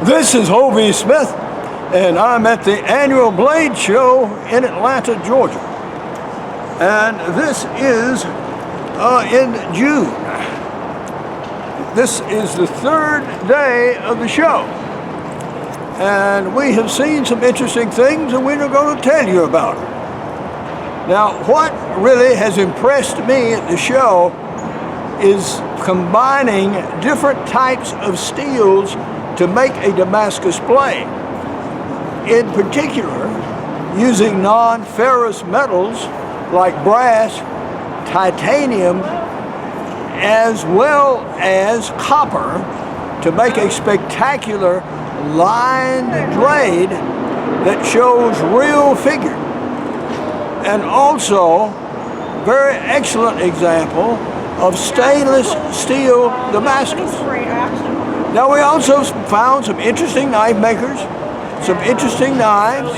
This is Hovey Smith, and I'm at the annual Blade Show in Atlanta, Georgia. And this is in June. This is the third day of the show. And we have seen some interesting things, and we're going to tell you about them. Now, what really has impressed me at the show is combining different types of steels to make a Damascus blade. In particular, using non-ferrous metals like brass, titanium, as well as copper to make a spectacular lined blade that shows real figure. And also, very excellent example of stainless steel Damascus. Now, we also found some interesting knife makers, some interesting knives.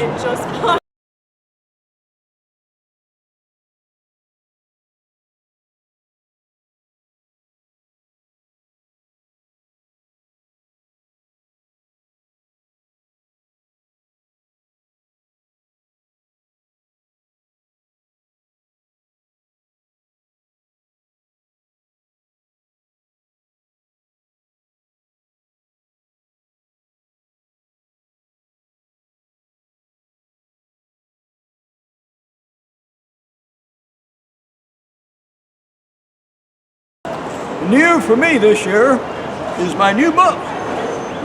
New for me this year is my new book,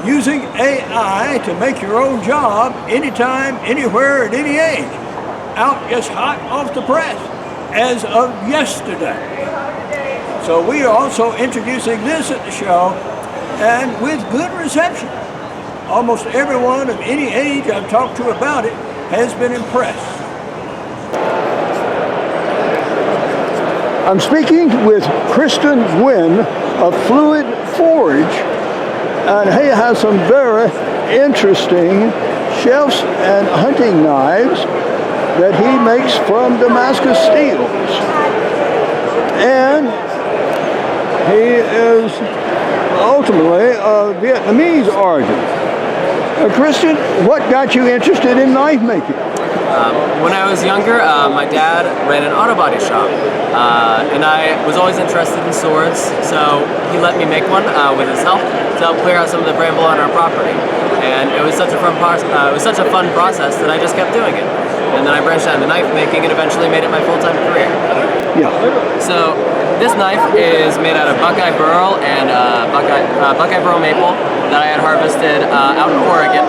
Using AI to Make Your Own Job Anytime, Anywhere, at Any Age. Out just hot off the press as of yesterday. So we are also introducing this at the show, and with good reception. Almost everyone of any age I've talked to about it has been impressed. I'm speaking with Gwyn of Fluid Forge, and he has some very interesting chefs and hunting knives that he makes from Damascus steels. And he is ultimately of Vietnamese origin. Christian, what got you interested in knife making? When I was younger, my dad ran an auto body shop, and I was always interested in swords, so he let me make one with his help to help clear out some of the bramble on our property. And it was such a fun process that I just kept doing it. And then I branched out into knife making and eventually made it my full-time career. Yeah. So this knife is made out of Buckeye burl and Buckeye burl maple that I had harvested out in Oregon.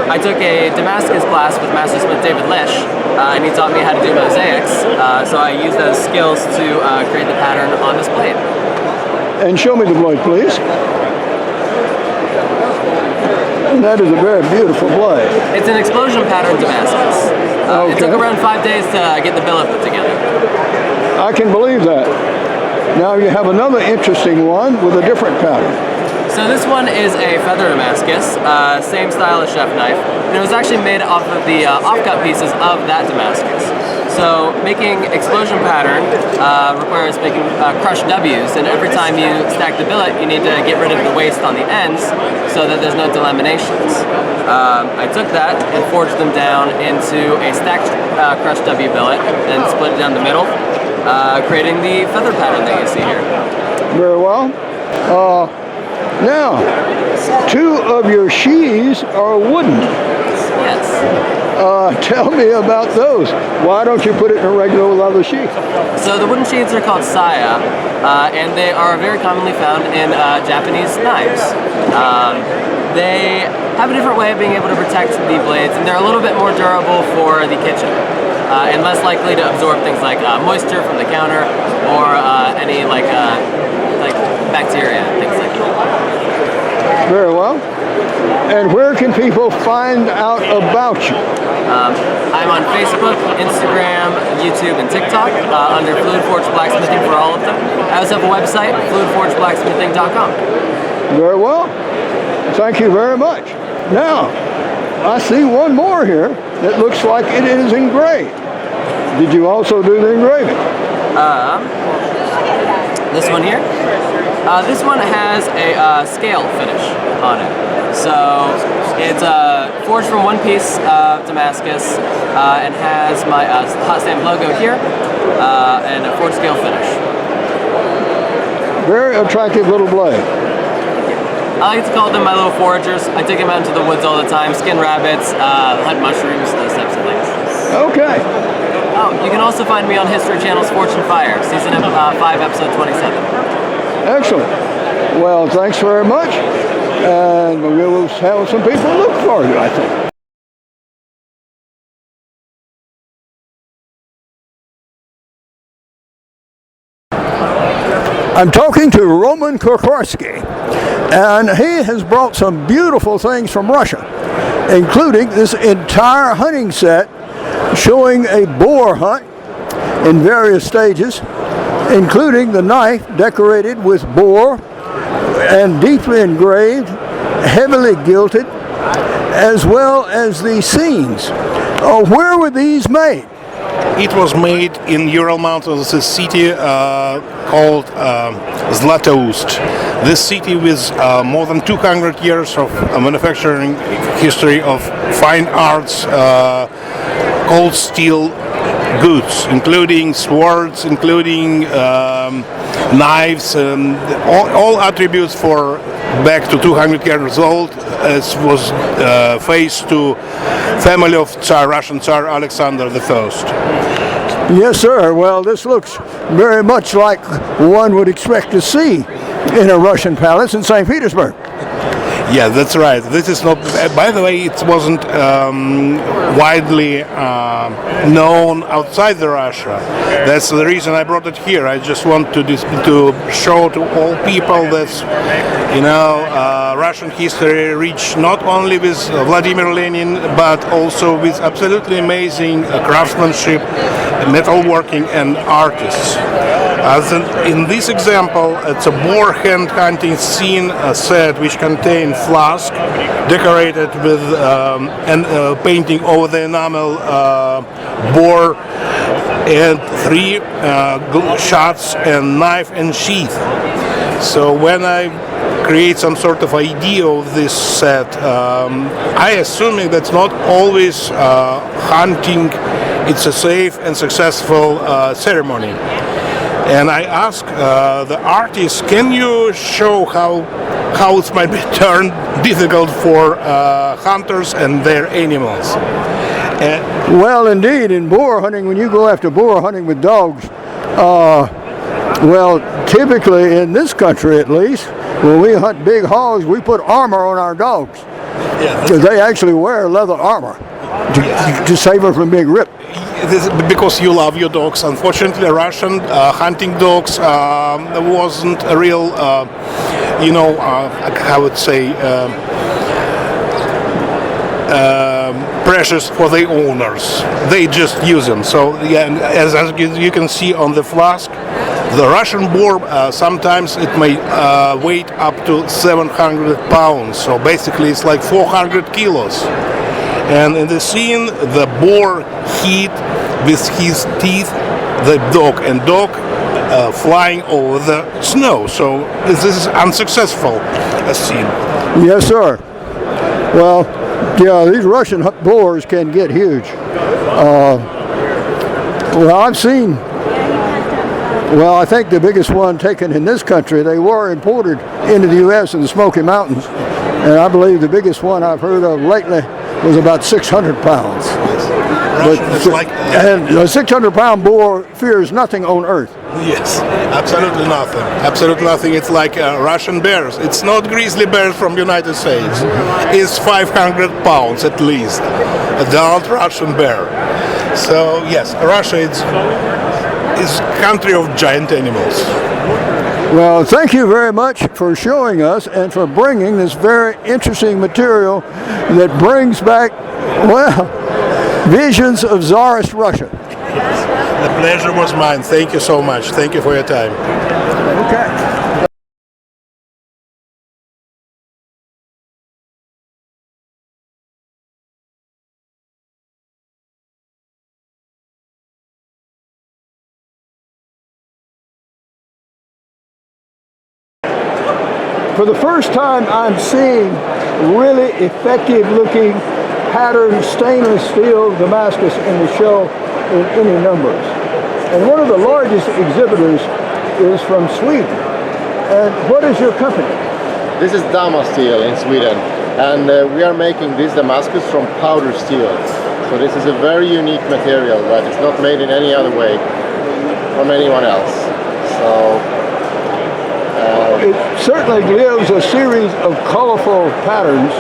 I took a Damascus class with Master Smith David Lish, and he taught me how to do mosaics, so I used those skills to create the pattern on this blade. And show me the blade, please. And that is a very beautiful blade. It's an explosion pattern Damascus. Okay. It took around 5 days to get the billet put together. I can believe that. Now you have another interesting one with a different pattern. So this one is a feather Damascus, same style as chef knife, and it was actually made off of the offcut pieces of that Damascus. So making explosion pattern requires making crushed W's, and every time you stack the billet, you need to get rid of the waste on the ends so that there's no delaminations. I took that and forged them down into a stacked crushed W billet and split it down the middle, creating the feather pattern that you see here. Very well. Now, two of your sheaths are wooden. Yes. Tell me about those. Why don't you put it in a regular leather sheath? So the wooden sheaths are called saya, and they are very commonly found in Japanese knives. They have a different way of being able to protect the blades, and they're a little bit more durable for the kitchen, and less likely to absorb things like moisture from the counter or any like bacteria and things like that. Very well. And where can people find out about you? I'm on Facebook, Instagram, YouTube, and TikTok under Fluid Forge Blacksmithing for all of them. I also have a website, fluidforgeblacksmithing.com. Very well. Thank you very much. Now, I see one more here that looks like it is engraved. Did you also do the engraving? This one here. This one has a scale finish on it. So it's forged from one piece of Damascus and has my hot stamp logo here and a forged scale finish. Very attractive little blade. I like to call them my little foragers. I take them out into the woods all the time, skin rabbits, hunt mushrooms, those types of things. Okay. Oh, you can also find me on History Channel's Fortune Fire, Season 5, Episode 27. Excellent. Well, thanks very much. And we will have some people look for you, I think. I'm talking to Roman Korski, and he has brought some beautiful things from Russia, including this entire hunting set showing a boar hunt in various stages, including the knife decorated with boar and deeply engraved, heavily gilded, as well as the scenes. Where were these made? It was made in Ural Mountains, a city called Zlatoust. This city with more than 200 years of manufacturing history of fine arts, cold steel goods, including swords, including knives, and all attributes for back to 200 years old, as was faced to family of Russian Tsar Alexander I. Yes, sir. Well, this looks very much like one would expect to see in a Russian palace in St. Petersburg. Yeah, that's right. This is not. By the way, it wasn't widely known outside the Russia. That's the reason I brought it here. I just want to show to all people that Russian history rich not only with Vladimir Lenin, but also with absolutely amazing craftsmanship, metalworking, and artists. In this example, it's a boar hand hunting scene set which contains flask decorated with and painting over the enamel boar and 3 shots and knife and sheath. So when I create some sort of idea of this set, I assuming that's not always hunting. It's a safe and successful ceremony. And I ask the artist, can you show how it might be turned difficult for hunters and their animals? Well, indeed, in boar hunting, when you go after boar hunting with dogs, well, typically in this country at least, when we hunt big hogs, we put armor on our dogs. Because they actually wear leather armor to save them from being ripped. Because you love your dogs. Unfortunately, Russian hunting dogs wasn't a real, I would say, precious for the owners. They just use them. So, yeah, as you can see on the flask, the Russian boar sometimes it may weigh up to 700 pounds. So basically, it's like 400 kilos. And in the scene, the boar hit with his teeth the dog, and dog flying over the snow. So this is unsuccessful scene. Yes, sir. Well, yeah, these Russian boars can get huge. I think the biggest one taken in this country, they were imported into the U.S. in the Smoky Mountains. And I believe the biggest one I've heard of lately was about 600 pounds. And a 600-pound boar fears nothing on earth. Yes, absolutely nothing. Absolutely nothing. It's like Russian bears. It's not grizzly bears from United States. It's 500 pounds at least. Adult Russian bear. So yes, Russia is country of giant animals. Well, thank you very much for showing us and for bringing this very interesting material that brings back, visions of Tsarist Russia. The pleasure was mine. Thank you so much. Thank you for your time. Okay. For the first time, I'm seeing really effective looking patterned stainless steel Damascus in the show in any numbers. And one of the largest exhibitors is from Sweden. And what is your company? This is Dama Steel in Sweden, and we are making this Damascus from powder steel. So this is a very unique material that is not made in any other way from anyone else. So it certainly gives a series of colorful patterns,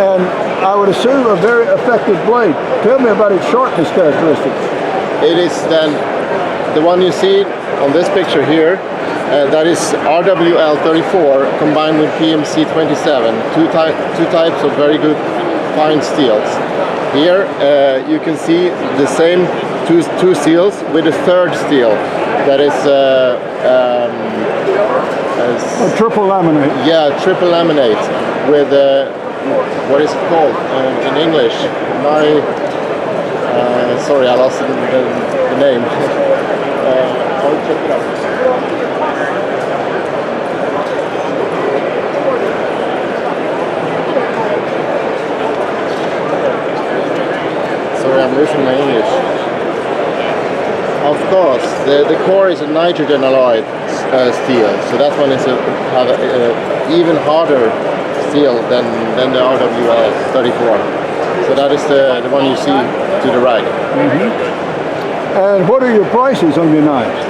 and I would assume a very effective blade. Tell me about its sharpness characteristics. it is then the one you see on this picture here. That is RWL 34 combined with PMC 27, two types of very good fine steels. Here you can see the same two steels with a third steel that is a triple laminate. Yeah, triple laminate with what is it called in English? Sorry, I lost the name. I'll check it out. Sorry, I'm losing my English. Of course, the core is a nitrogen alloy steel, so that one is have a even harder steel than the RWL 34. So that is the one you see to the right. Mm-hmm. And what are your prices on your knives?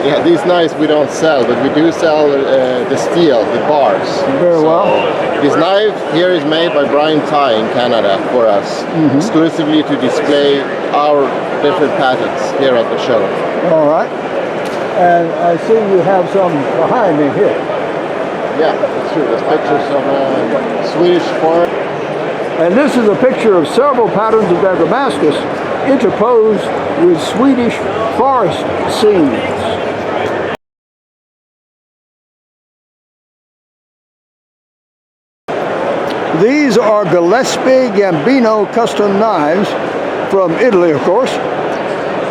Yeah, these knives we don't sell, but we do sell the steel, the bars. Very well. This knife here is made by Brian Ty in Canada for us, exclusively to display our different patents here at the show. All right. And I see you have some behind me here. Yeah, that's true. There's pictures of Swedish forest. And this is a picture of several patterns of that Damascus interposed with Swedish forest scenes. These are Gillespie Gambino custom knives from Italy, of course.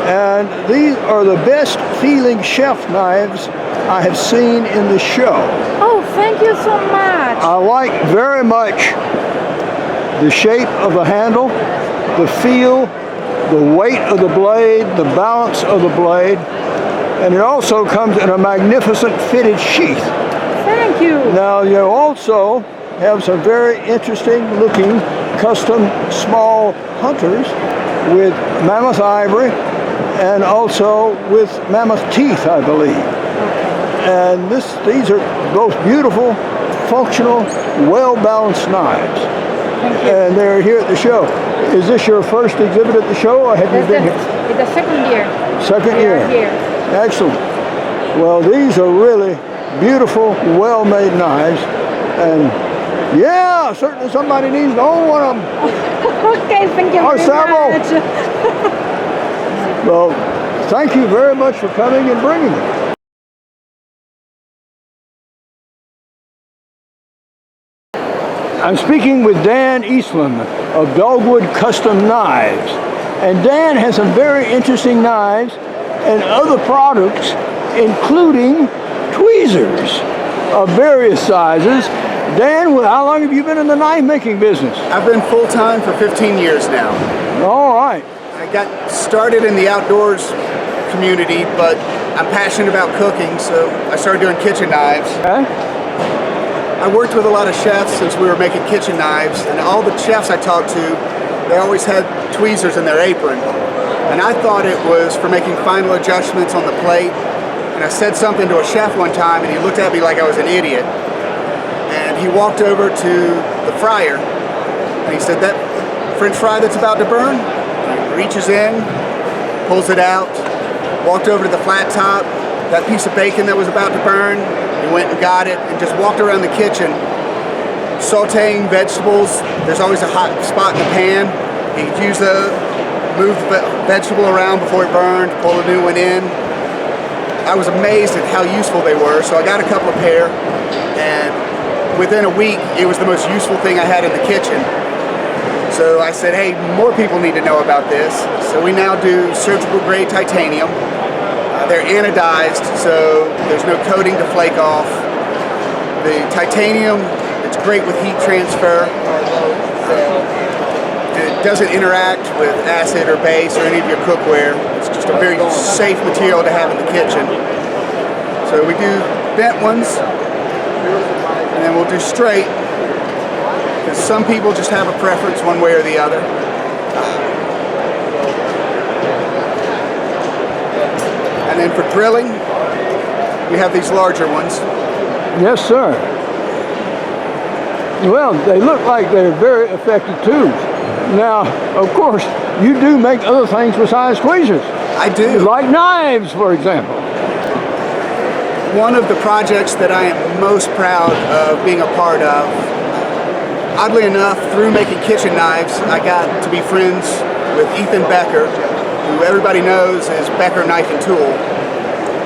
And these are the best feeling chef knives I have seen in the show. Oh, thank you so much. I like very much the shape of the handle, the feel, the weight of the blade, the balance of the blade, and it also comes in a magnificent fitted sheath. Thank you. Now you also have some very interesting looking custom small hunters with mammoth ivory and also with mammoth teeth, I believe. And these are both beautiful, functional, well-balanced knives. Thank you. And they're here at the show. Is this your first exhibit at the show, or have you been here? It's the second year. Second We year. are here. Excellent. Well, these are really beautiful, well-made knives, and yeah, certainly somebody needs to own one of them. Okay, thank you Or very several. much. Well, thank you very much for coming and bringing it. I'm speaking with Dan Eastland of Dogwood Custom Knives. And Dan has some very interesting knives and other products, including tweezers of various sizes. Dan, how long have you been in the knife making business? I've been full-time for 15 years now. All right. I got started in the outdoors community, but I'm passionate about cooking, so I started doing kitchen knives. Okay. I worked with a lot of chefs since we were making kitchen knives, and all the chefs I talked to, they always had tweezers in their apron. And I thought it was for making final adjustments on the plate. And I said something to a chef one time, and he looked at me like I was an idiot. And he walked over to the fryer, and he said, "That French fry that's about to burn?" He reaches in, pulls it out, walked over to the flat top, that piece of bacon that was about to burn, he went and got it, and just walked around the kitchen, sauteing vegetables. There's always a hot spot in the pan. He'd move the vegetable around before it burned, pull a new one in. I was amazed at how useful they were, so I got a couple of pair, and within a week, it was the most useful thing I had in the kitchen. So I said, hey, more people need to know about this. So we now do surgical grade titanium. They're anodized, so there's no coating to flake off. The titanium, it's great with heat transfer. It doesn't interact with acid or base or any of your cookware. It's just a very safe material to have in the kitchen. So we do bent ones, and then we'll do straight, because some people just have a preference one way or the other. And then for drilling, we have these larger ones. Yes, sir. Well, they look like they're very effective tools. Now, of course, you do make other things besides tweezers. I do. Like knives, for example. One of the projects that I am most proud of being a part of, oddly enough, through making kitchen knives, I got to be friends with Ethan Becker, who everybody knows is Becker Knife and Tool.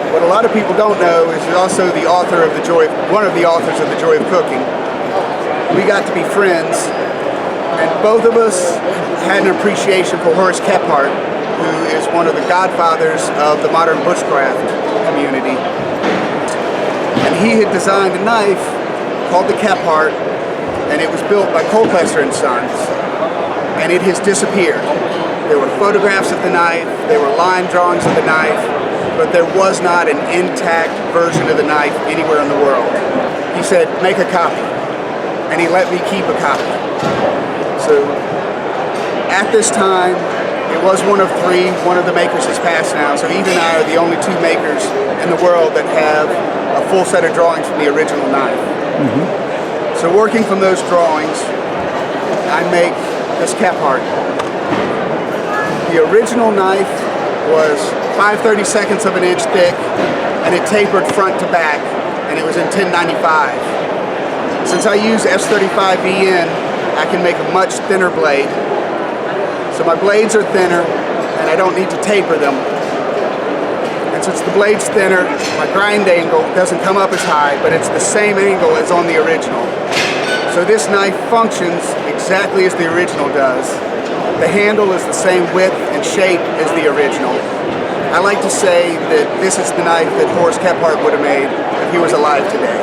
What a lot of people don't know is he's also the author of one of the authors of The Joy of Cooking. We got to be friends, and both of us had an appreciation for Horace Kephart, who is one of the godfathers of the modern bushcraft community. And he had designed a knife called the Kephart, and it was built by Colchester and Sons, and it has disappeared. There were photographs of the knife, there were line drawings of the knife, but there was not an intact version of the knife anywhere in the world. He said, make a copy, and he let me keep a copy. So at this time, it was one of three. One of the makers has passed now, so Eve and I are the only two makers in the world that have a full set of drawings from the original knife. Mm-hmm. So working from those drawings, I make this Kephart. The original knife was 5/32 of an inch thick, and it tapered front to back, and it was in 1095. Since I use S35VN, I can make a much thinner blade. So my blades are thinner, and I don't need to taper them. And since the blade's thinner, my grind angle doesn't come up as high, but it's the same angle as on the original. So this knife functions exactly as the original does. The handle is the same width and shape as the original. I like to say that this is the knife that Horace Kephart would have made if he was alive today.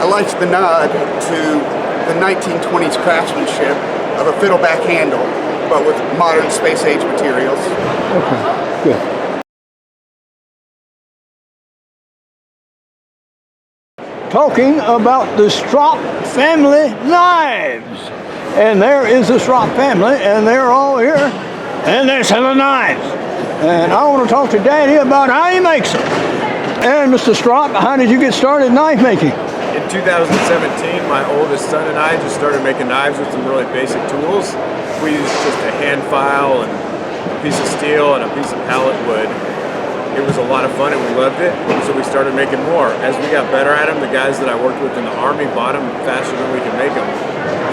I liked the nod to the 1920s craftsmanship of a fiddleback handle, but with modern space-age materials. Okay, good. Talking about the Stro Family knives. And there is the Stro family, and they're all here, and they're selling knives. And I want to talk to Daddy about how he makes them. And Mr. Stro, how did you get started knife making? In 2017, my oldest son and I just started making knives with some really basic tools. We used just a hand file and a piece of steel and a piece of pallet wood. It was a lot of fun and we loved it, so we started making more. As we got better at them, the guys that I worked with in the Army bought them faster than we could make them.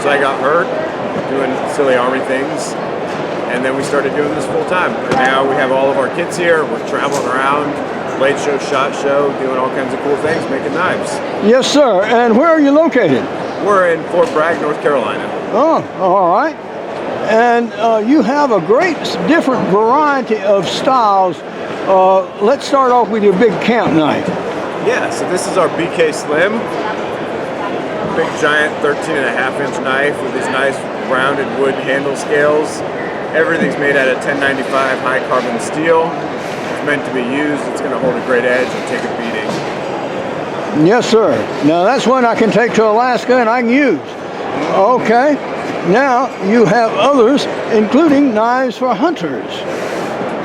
So I got hurt doing silly Army things, and then we started doing this full time. And now we have all of our kids here, we're traveling around, blade show, shot show, doing all kinds of cool things, making knives. Yes, sir. And where are you located? We're in Fort Bragg, North Carolina. Oh, all right. And you have a great different variety of styles. Let's start off with your big camp knife. Yeah, so this is our BK Slim. Big giant 13.5-inch knife with these nice rounded wood handle scales. Everything's made out of 1095 high carbon steel. It's meant to be used. It's going to hold a great edge and take a beating. Yes, sir. Now that's one I can take to Alaska and I can use. Okay. Now you have others, including knives for hunters.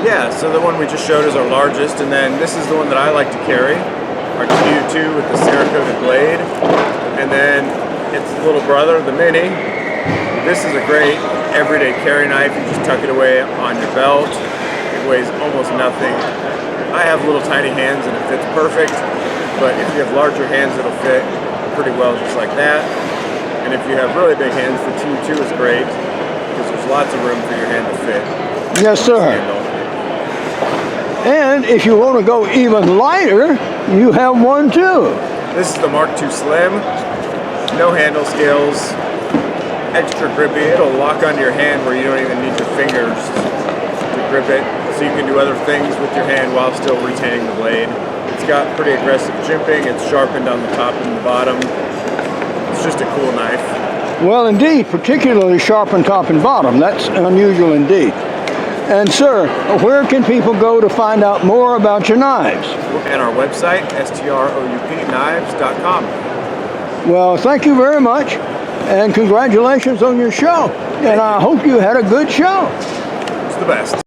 Yeah, so the one we just showed is our largest, and then this is the one that I like to carry, our Q2 with the Cerakoted blade, and then its little brother, the Mini. This is a great everyday carry knife. You just tuck it away on your belt. It weighs almost nothing. I have little tiny hands and it fits perfect, but if you have larger hands, it'll fit pretty well just like that. And if you have really big hands, the Q2 is great because there's lots of room for your hand to fit. Yes, sir. And if you want to go even lighter, you have one too. This is the Mark II Slim. No handle scales, extra grippy. It'll lock onto your hand where you don't even need your fingers to grip it. So you can do other things with your hand while still retaining the blade. It's got pretty aggressive jimping. It's sharpened on the top and the bottom. It's just a cool knife. Well, indeed, particularly sharp on top and bottom. That's unusual indeed. And sir, where can people go to find out more about your knives? And our website, stroupknives.com. Well, thank you very much, and congratulations on your show. And I hope you had a good show. It's the best.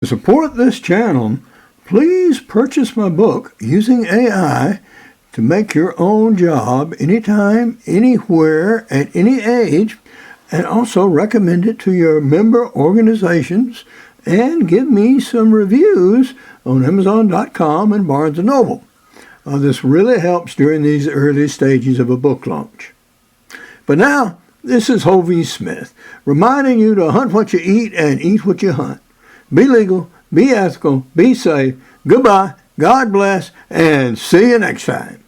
To support this channel, please purchase my book, Using AI to Make Your Own Job Anytime, Anywhere, at any age, and also recommend it to your member organizations and give me some reviews on Amazon.com and Barnes & Noble. This really helps during these early stages of a book launch. But now, this is Hovey Smith, reminding you to hunt what you eat and eat what you hunt. Be legal, be ethical, be safe. Goodbye, God bless, and see you next time.